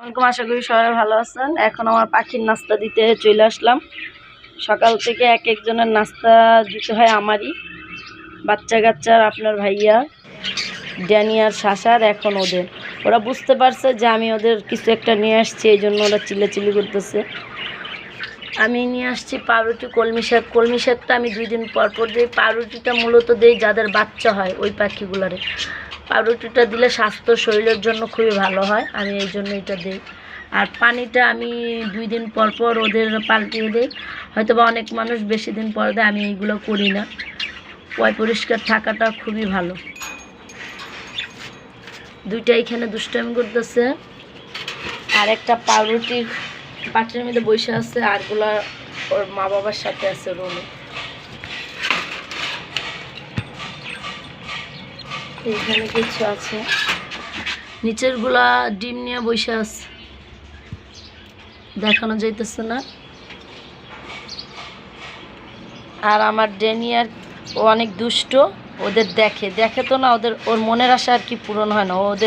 আসসালামু আশা করি সবাই ভালো আছেন। এখন আমার পাখির নাস্তা দিতে চলে আসলাম। সকাল থেকে এক একজনের নাস্তা দিতে হয় আমারই, বাচ্চা কাচ্চার, আপনার ভাইয়া ড্যানিয়ার, শাসার। এখন ওরা বুঝতে পারছে যে আমি ওদের কিছু একটা নিয়ে আসছি, এই জন্য ওরা চিল্লাচিল্লি করতেছে। আমি নিয়ে আসছি পাউরুটি, কলমি শাক। কলমি শাকটা আমি 2 দিন পর পর দিই। পাউরুটিটা মূলত দিই যাদের বাচ্চা হয়, ওই পাখিগুলারে। পাউরুটিটা দিলে স্বাস্থ্য শরীরের জন্য খুবই ভালো হয়, আমি এই জন্য এটা দিই। আর পানিটা আমি 2 দিন পর পর ওদের পাল্টিয়ে দিই। হয়তো বা অনেক মানুষ বেশি দিন পর দেয়, আমি এইগুলো করি না। পরিষ্কার থাকাটা খুবই ভালো। দুইটা এখানে দুষ্টামি করতেছে, আর একটা পাউরুটির পাটির মধ্যে বসে আছে, আরগুলা ওর মা বাবার সাথে আছে রুমে। এইখানে কিছু আছে, নিচের গুলা ডিম নিয়ে বসে আছে, দেখানো যাইতেছে না। আর আমার ড্যানিয়ার, ও অনেক দুষ্ট, ওদের দেখে তো না, ওর মনের আশা আর কি পূরণ হয় না। ওদের